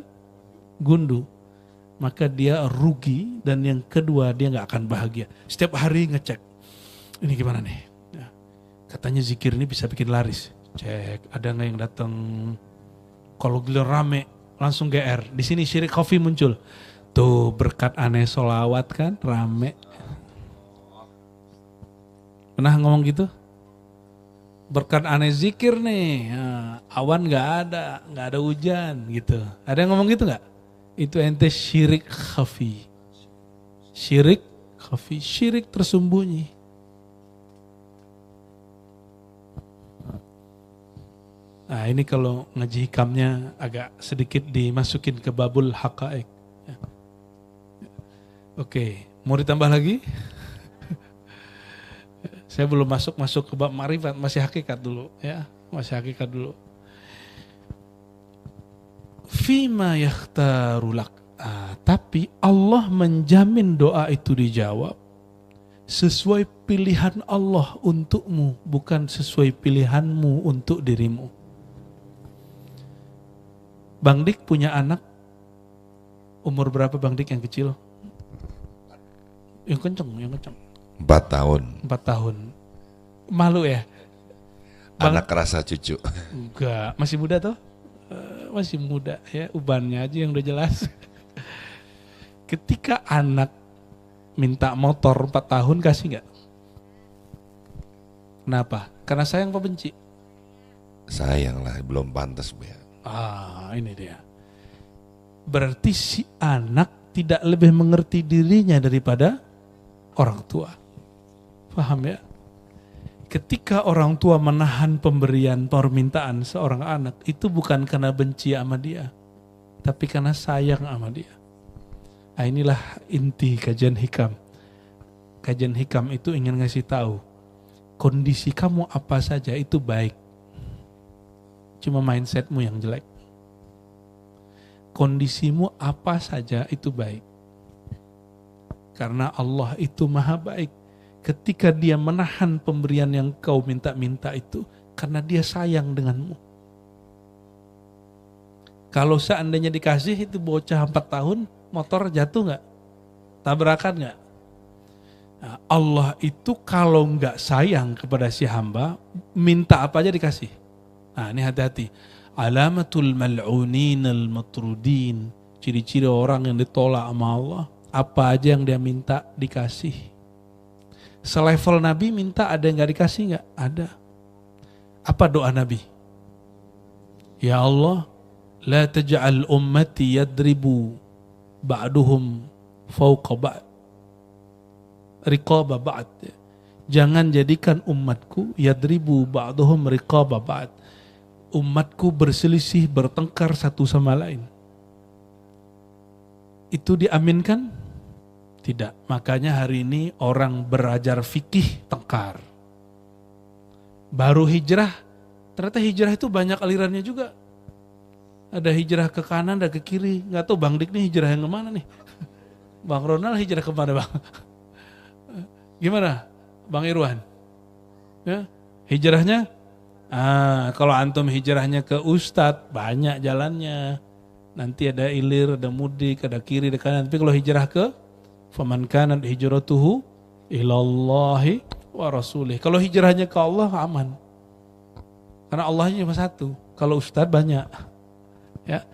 gundu, maka dia rugi, dan yang kedua dia nggak akan bahagia. Setiap hari ngecek, ini gimana nih? Ya. Katanya zikir ini bisa bikin laris. Cek, ada nggak yang datang? Kalau gila rame, langsung GR. Di sini Syirik Coffee muncul. Tuh berkat aneh solawat kan, rame. Pernah ngomong gitu? Berkat aneh zikir nih, awan nggak ada hujan gitu. Ada yang ngomong gitu nggak? Itu ente syirik khafi. Syirik khafi, syirik tersembunyi. Nah ini kalau ngaji hikamnya agak sedikit dimasukin ke babul haqa'iq. Oke, mau ditambah lagi? Saya belum masuk ke bab ma'rifat, masih hakikat dulu ya, masih hakikat dulu. Fima yakhtarulak. Tapi Allah menjamin doa itu dijawab sesuai pilihan Allah untukmu, bukan sesuai pilihanmu untuk dirimu. Bang Dik punya anak, umur berapa Bang Dik yang kecil? Yang kenceng. 4 tahun. 4 tahun. Malu ya? Anak rasa cucu. Enggak, masih muda toh? Masih muda ya, ubannya aja yang udah jelas. Ketika anak minta motor 4 tahun kasih nggak? Kenapa? Karena sayang apa benci? Sayang lah, belum pantas Bu ya. Ini dia. Berarti si anak tidak lebih mengerti dirinya daripada orang tua. Paham ya? Ketika orang tua menahan pemberian permintaan seorang anak, itu bukan karena benci sama dia, tapi karena sayang sama dia. Nah, inilah inti kajian hikam. Kajian hikam itu ingin ngasih tahu, kondisi kamu apa saja itu baik. Cuma mindsetmu yang jelek. Kondisimu apa saja itu baik. Karena Allah itu maha baik. Ketika dia menahan pemberian yang kau minta-minta itu, karena dia sayang denganmu. Kalau seandainya dikasih itu bocah 4 tahun, motor jatuh nggak? Tabrakan nggak? Nah, Allah itu kalau nggak sayang kepada si hamba, minta apa aja dikasih. Nah ini hati-hati. Alamatul mal'unin al-matrudin. Ciri-ciri orang yang ditolak sama Allah. Apa aja yang dia minta dikasih. Selevel Nabi minta ada yang gak dikasih gak? Ada. Apa doa Nabi? Ya Allah, la taj'al ummati yadribu ba'duhum fawqa ba'd. Riqaba ba'd. Jangan jadikan umatku yadribu ba'duhum riqaba ba'd. Umatku berselisih, bertengkar satu sama lain. Itu diaminkan? Tidak. Makanya hari ini orang belajar fikih tengkar. Baru hijrah, ternyata hijrah itu banyak alirannya juga. Ada hijrah ke kanan, ada ke kiri. Nggak tahu Bang Dik nih hijrah yang kemana nih? Bang Ronald hijrah kemana Bang? Gimana Bang Irwan? Ya, hijrahnya? Kalau antum hijrahnya ke Ustadz, banyak jalannya. Nanti ada ilir, ada mudik, ada kiri, ada kanan. Tapi kalau hijrah ke faman kanat hijratuhu ilallahi wa rasulih. Kalau hijrahnya ke Allah aman. Karena Allahnya cuma satu. Kalau Ustadz banyak. Ya.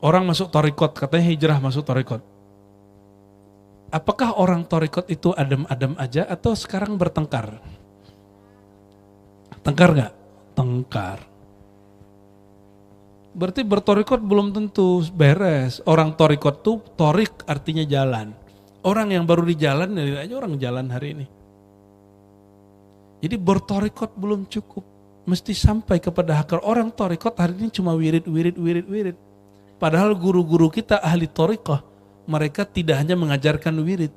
Orang masuk thariqat, katanya hijrah masuk thariqat. Apakah orang thariqat itu adem-adem aja atau sekarang bertengkar? Tengkar nggak? Tengkar. Berarti bertorikot belum tentu beres. Orang torikot tuh, torik artinya jalan. Orang yang baru di jalan, aja orang jalan hari ini. Jadi bertorikot belum cukup. Mesti sampai kepada hakar. Orang torikot hari ini cuma wirid. Padahal guru-guru kita ahli torikoh. Mereka tidak hanya mengajarkan wirid.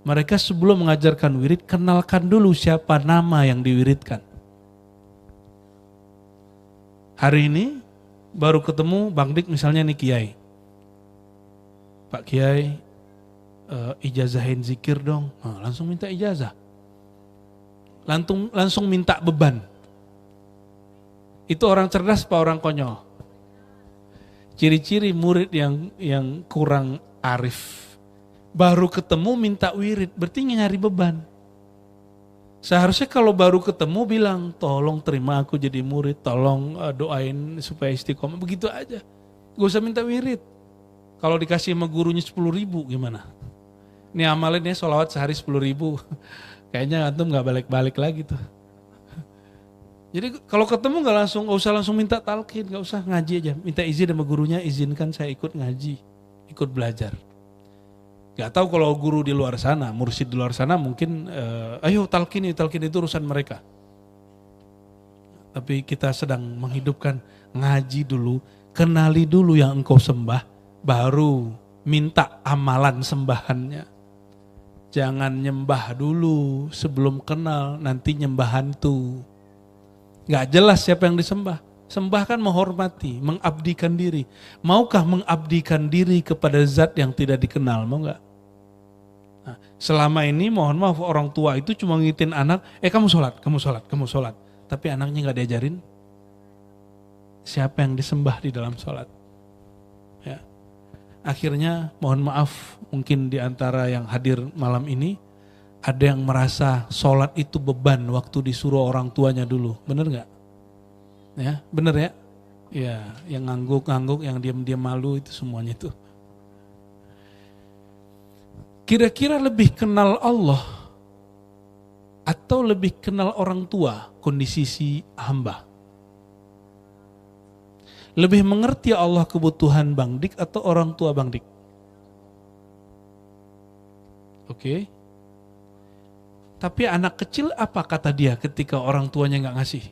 Mereka sebelum mengajarkan wirid, kenalkan dulu siapa nama yang diwiridkan. Hari ini baru ketemu Bang Dik misalnya nih Kiai. Pak Kiai, ijazahin zikir dong. Langsung minta ijazah. Langsung minta beban. Itu orang cerdas apa orang konyol? Ciri-ciri murid yang kurang arif. Baru ketemu minta wirid, berarti nyari beban. Seharusnya kalau baru ketemu bilang, tolong terima aku jadi murid, tolong doain supaya istiqomah, begitu aja. Gak usah minta wirid. Kalau dikasih sama gurunya 10.000 gimana? Ini amalin ya sholawat sehari 10.000. Kayaknya antum gak balik-balik lagi tuh. Jadi kalau ketemu gak usah langsung minta talqin, gak usah ngaji aja. Minta izin sama gurunya, izinkan saya ikut ngaji, ikut belajar. Gak tahu kalau guru di luar sana, mursyid di luar sana mungkin, ayo talqin itu urusan mereka. Tapi kita sedang menghidupkan, ngaji dulu, kenali dulu yang engkau sembah, baru minta amalan sembahannya. Jangan nyembah dulu sebelum kenal, nanti nyembah hantu. Gak jelas siapa yang disembah. Sembah kan menghormati, mengabdikan diri. Maukah mengabdikan diri kepada zat yang tidak dikenal? Mau gak? Nah, selama ini mohon maaf orang tua itu cuma ngingetin anak, kamu sholat. Tapi anaknya gak diajarin siapa yang disembah di dalam sholat. Ya. Akhirnya mohon maaf mungkin di antara yang hadir malam ini, ada yang merasa sholat itu beban waktu disuruh orang tuanya dulu. Bener gak? Ya, bener ya? Ya, yang ngangguk-ngangguk, yang diam-diam malu itu semuanya itu. Kira-kira lebih kenal Allah atau lebih kenal orang tua kondisi si hamba? Lebih mengerti Allah kebutuhan Bang Dik atau orang tua Bang Dik? Oke. Tapi anak kecil apa kata dia ketika orang tuanya gak ngasih?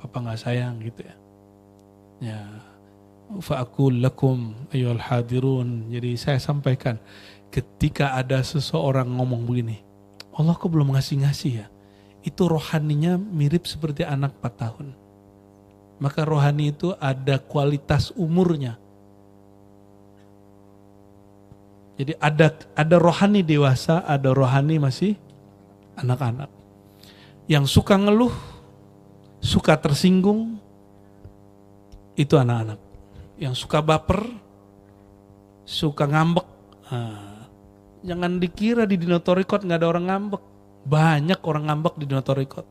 Papa gak sayang gitu ya. Ya, fa'akul lakum ayyuhal hadirun. Jadi saya sampaikan, ketika ada seseorang ngomong begini, Allah kok belum ngasih-ngasih ya? Itu rohaninya mirip seperti anak 4 tahun. Maka rohani itu ada kualitas umurnya. Jadi ada rohani dewasa, ada rohani masih anak-anak. Yang suka ngeluh, suka tersinggung, itu anak-anak. Yang suka baper, suka ngambek. Jangan dikira di Dinotorikot gak ada orang ngambek. Banyak orang ngambek di Dinotorikot.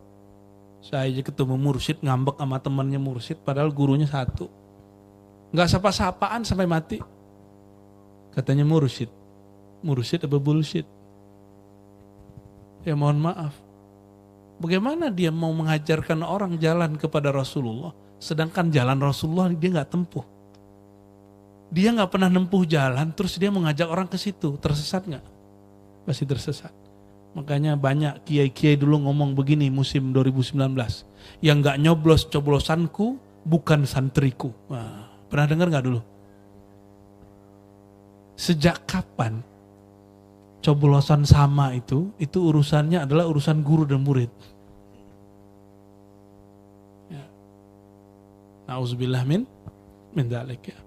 Saya aja ketemu mursyid ngambek sama temannya mursyid, padahal gurunya satu. Gak sapa-sapaan sampai mati. Katanya mursyid apa bullshit? Ya mohon maaf. Bagaimana dia mau mengajarkan orang jalan kepada Rasulullah, sedangkan jalan Rasulullah dia gak tempuh. Dia gak pernah nempuh jalan, terus dia mengajak orang ke situ. Tersesat gak? Pasti tersesat. Makanya banyak kiai-kiai dulu ngomong begini musim 2019. Yang gak nyoblos coblosanku, bukan santriku. Nah, pernah dengar gak dulu? Sejak kapan coblosan sama itu urusannya adalah urusan guru dan murid. Ya. Nauzubillah min dzalik ya.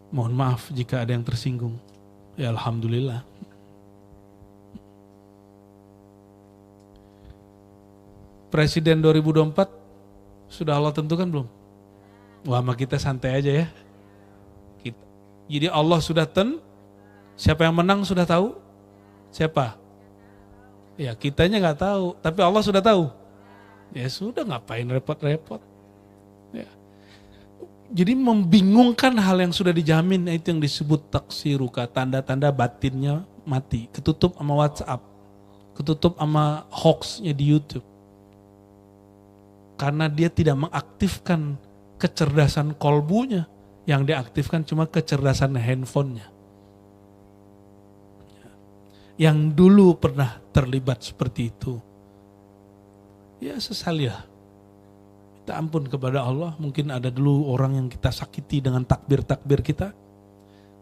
Mohon maaf jika ada yang tersinggung. Ya alhamdulillah. Presiden 2024 sudah Allah tentukan belum? Wah, sama kita santai aja ya. Jadi Allah sudah siapa yang menang sudah tahu? Siapa? Ya kitanya gak tahu, tapi Allah sudah tahu. Ya sudah, ngapain repot-repot. Ya. Jadi membingungkan hal yang sudah dijamin, itu yang disebut taksiruka, tanda-tanda batinnya mati. Ketutup sama WhatsApp, ketutup sama hoaxnya di YouTube. Karena dia tidak mengaktifkan kecerdasan kolbunya. Yang diaktifkan cuma kecerdasan handphonenya. Yang dulu pernah terlibat seperti itu. Ya sesaliah. Minta ampun kepada Allah. Mungkin ada dulu orang yang kita sakiti dengan takbir-takbir kita.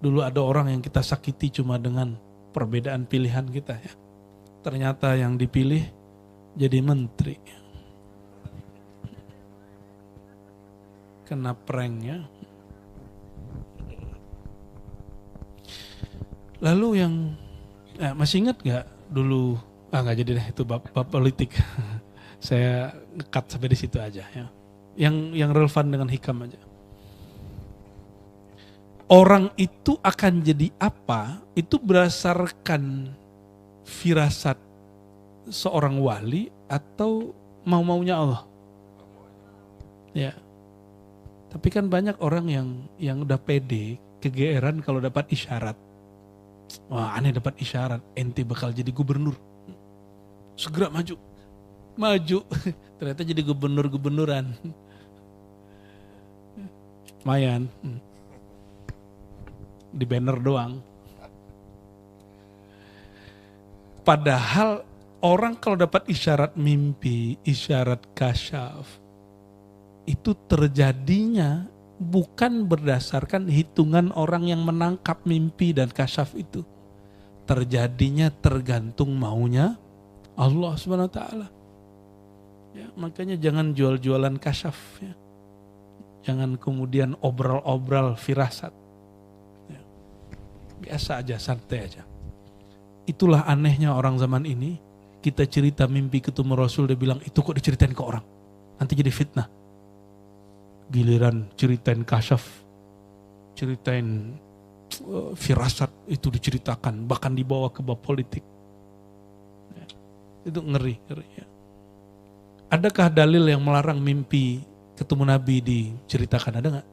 Dulu ada orang yang kita sakiti cuma dengan perbedaan pilihan kita ya. Ternyata yang dipilih jadi menteri. Kena prank ya. Lalu yang masih ingat gak dulu, gak jadi deh itu bab politik. Saya ngekat sampai di situ aja ya. Yang relevan dengan hikam aja. Orang itu akan jadi apa, itu berdasarkan firasat seorang wali atau mau-maunya Allah? Ya. Tapi kan banyak orang yang udah pede, kegeeran kalau dapat isyarat. Wah, aneh dapat isyarat, ente bakal jadi gubernur. Segera maju. Maju. Ternyata jadi gubernur-gubernuran. Lumayan. Di banner doang. Padahal orang kalau dapat isyarat mimpi, isyarat kasyaf, itu terjadinya bukan berdasarkan hitungan orang yang menangkap mimpi dan kasyaf itu. Terjadinya tergantung maunya Allah Subhanahu wa taala. Ya, makanya jangan jual-jualan kasyaf ya. Jangan kemudian obral-obral firasat. Ya. Biasa aja, santai aja. Itulah anehnya orang zaman ini. Kita cerita mimpi ketemu Rasul, dia bilang itu kok diceritain ke orang. Nanti jadi fitnah. Giliran ceritain kasyaf, ceritain firasat itu diceritakan, bahkan dibawa ke bab politik. Ya, itu ngeri ya. Adakah dalil yang melarang mimpi ketemu Nabi diceritakan? Ada nggak?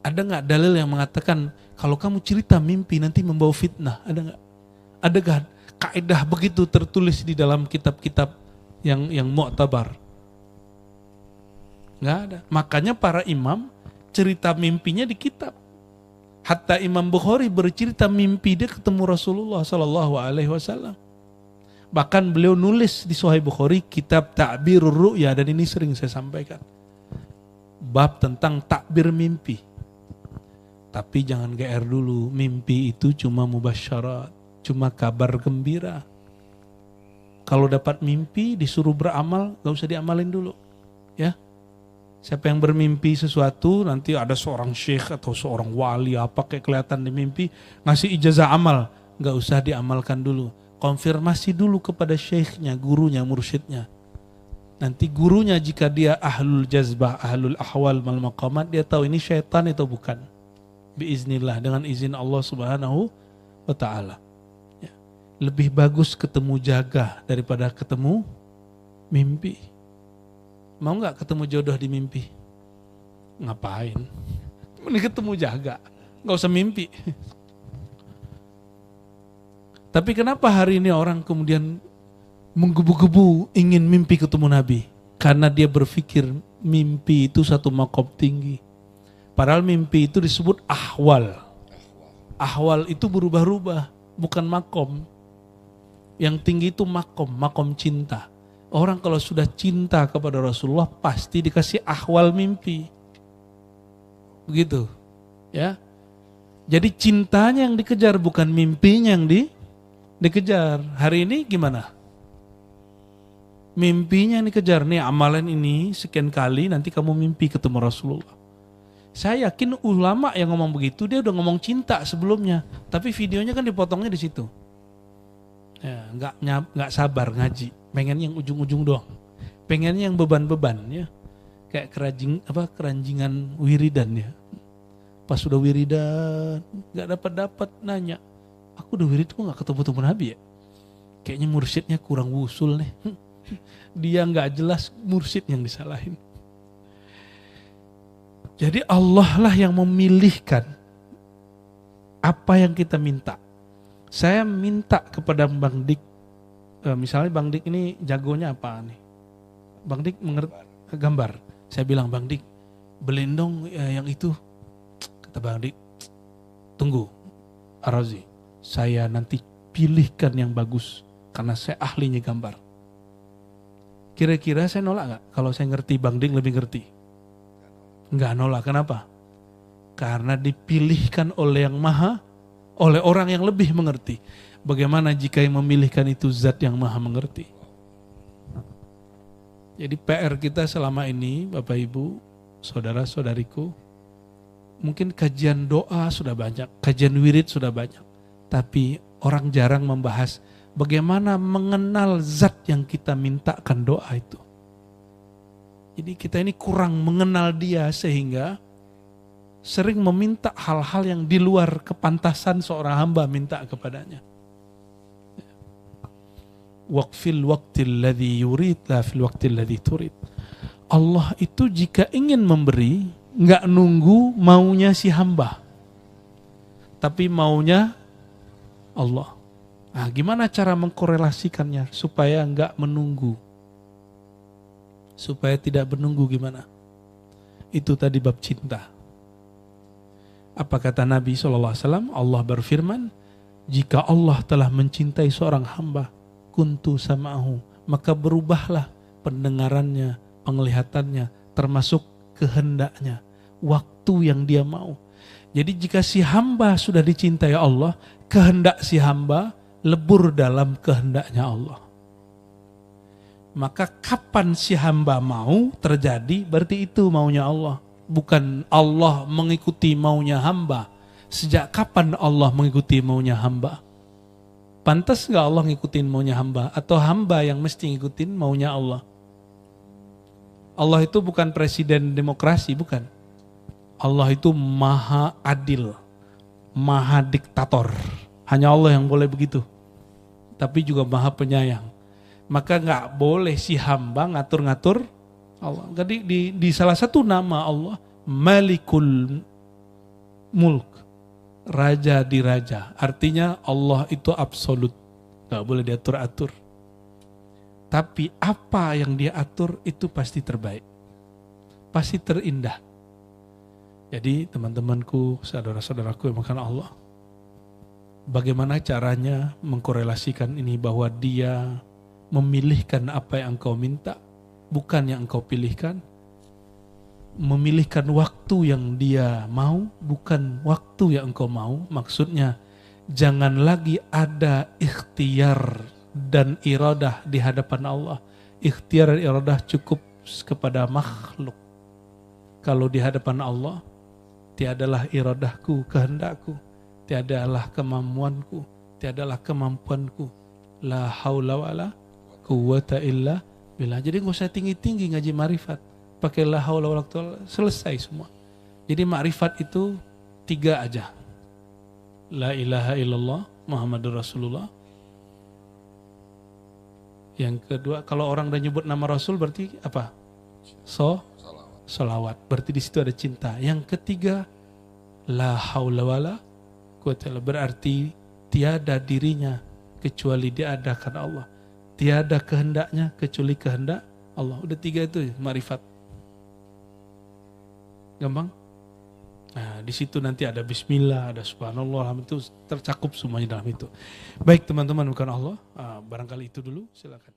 Ada nggak dalil yang mengatakan kalau kamu cerita mimpi nanti membawa fitnah? Ada nggak? Adakah kaidah begitu tertulis di dalam kitab-kitab yang mu'tabar? Nggak ada. Makanya para imam cerita mimpinya di kitab. Hatta Imam Bukhari bercerita mimpi dia ketemu Rasulullah Sallallahu Alaihi Wasallam. Bahkan beliau nulis di Sahih Bukhari kitab Ta'birur Ru'ya, dan ini sering saya sampaikan. Bab tentang takbir mimpi. Tapi jangan GR dulu, mimpi itu cuma mubasyarat, cuma kabar gembira. Kalau dapat mimpi disuruh beramal, gak usah diamalin dulu. Ya. Siapa yang bermimpi sesuatu, nanti ada seorang syekh atau seorang wali apa kayak kelihatan di mimpi, ngasih ijazah amal, gak usah diamalkan dulu. Konfirmasi dulu kepada syekhnya, gurunya, mursyidnya. Nanti gurunya jika dia ahlul jazbah, ahlul ahwal mal maqamat, dia tahu ini syaitan atau bukan. Biiznillah, dengan izin Allah Subhanahu wa ta'ala. Ya. Lebih bagus ketemu jaga daripada ketemu mimpi. Mau gak ketemu jodoh di mimpi? Ngapain? Mending ketemu jaga, gak usah mimpi. Tapi kenapa hari ini orang kemudian menggebu-gebu ingin mimpi ketemu Nabi? Karena dia berpikir mimpi itu satu makom tinggi. Padahal mimpi itu disebut ahwal. Ahwal itu berubah-ubah, bukan makom. Yang tinggi itu makom, makom cinta. Orang kalau sudah cinta kepada Rasulullah pasti dikasih ahwal mimpi. Begitu. Ya. Jadi cintanya yang dikejar, bukan mimpinya yang dikejar. Hari ini gimana? Mimpinya yang dikejar. Nih amalan ini sekian kali nanti kamu mimpi ketemu Rasulullah. Saya yakin ulama yang ngomong begitu dia udah ngomong cinta sebelumnya, tapi videonya kan dipotongnya di situ. Ya, nggak sabar ngaji, pengen yang ujung-ujung doang, pengen yang beban-beban ya, kayak keranjingan wiridan ya. Pas sudah wiridan nggak dapat nanya, aku udah wirid kok nggak ketemu Nabi ya? Kayaknya mursyidnya kurang wusul nih. Dia nggak jelas, mursyid yang disalahin. Jadi Allah lah yang memilihkan apa yang kita minta. Saya minta kepada Bang Dik, misalnya Bang Dik ini jagonya apa nih? Bang Dik mengerti gambar. Saya bilang, Bang Dik, beliin dong yang itu. Kata Bang Dik, tunggu Arazi, saya nanti pilihkan yang bagus karena saya ahlinya gambar. Kira-kira saya nolak gak kalau saya ngerti Bang Dik lebih ngerti? Enggak nolak, kenapa? Karena dipilihkan oleh yang maha, oleh orang yang lebih mengerti. Bagaimana jika yang memilihkan itu zat yang maha mengerti? Jadi PR kita selama ini, Bapak Ibu, saudara-saudariku, mungkin kajian doa sudah banyak, kajian wirid sudah banyak, tapi orang jarang membahas bagaimana mengenal zat yang kita mintakan doa itu. Jadi kita ini kurang mengenal dia sehingga sering meminta hal-hal yang di luar kepantasan seorang hamba minta kepadanya. waqfil waqtil ladzi yurid la fil waqtil ladzi turid. Allah itu jika ingin memberi, nggak nunggu maunya si hamba, tapi maunya Allah. Nah, gimana cara mengkorelasikannya supaya nggak menunggu, supaya tidak menunggu gimana? Itu tadi bab cinta. Apa kata Nabi SAW? Allah berfirman, jika Allah telah mencintai seorang hamba, kuntu sama'ahu, maka berubahlah pendengarannya, penglihatannya, termasuk kehendaknya, waktu yang dia mau. Jadi jika si hamba sudah dicintai Allah, kehendak si hamba lebur dalam kehendaknya Allah. Maka kapan si hamba mau terjadi, berarti itu maunya Allah. Bukan Allah mengikuti maunya hamba. Sejak kapan Allah mengikuti maunya hamba? Pantas gak Allah ngikutin maunya hamba? Atau hamba yang mesti ngikutin maunya Allah? Allah itu bukan presiden demokrasi, bukan. Allah itu maha adil, maha diktator. Hanya Allah yang boleh begitu. Tapi juga maha penyayang. Maka gak boleh si hamba ngatur-ngatur Allah. Jadi di salah satu nama Allah, Malikul Mulk, Raja di Raja. Artinya Allah itu absolut, gak boleh diatur-atur. Tapi apa yang dia atur itu pasti terbaik, pasti terindah. Jadi teman-temanku, saudara-saudaraku yang makan Allah, bagaimana caranya mengkorelasikan ini bahwa dia memilihkan apa yang engkau minta, bukan yang engkau pilihkan. Memilihkan waktu yang dia mau, bukan waktu yang engkau mau. Maksudnya, jangan lagi ada ikhtiar dan iradah di hadapan Allah. Ikhtiar dan iradah cukup kepada makhluk. Kalau di hadapan Allah, tiadalah iradahku, kehendakku, tiadalah kemampuanku, tiadalah kemampuanku. La haula wala quwwata illa billah. Jadi gak usah tinggi-tinggi ngaji ma'rifat. Pakai la haula wala quwwata, selesai semua. Jadi ma'rifat itu 3 aja. La ilaha illallah Muhammadur Rasulullah. Yang kedua, kalau orang udah nyebut nama Rasul berarti apa? Salawat. Berarti di situ ada cinta. Yang ketiga, la haula wala quwwata illa, berarti tiada dirinya kecuali diadakan Allah. Tiada kehendaknya kecuali kehendak Allah. Udah 3 itu ma'rifat. Gampang? Nah, di situ nanti ada bismillah, ada subhanallah, itu tercakup semuanya dalam itu. Baik teman-teman, bukan Allah. Barangkali itu dulu, silakan.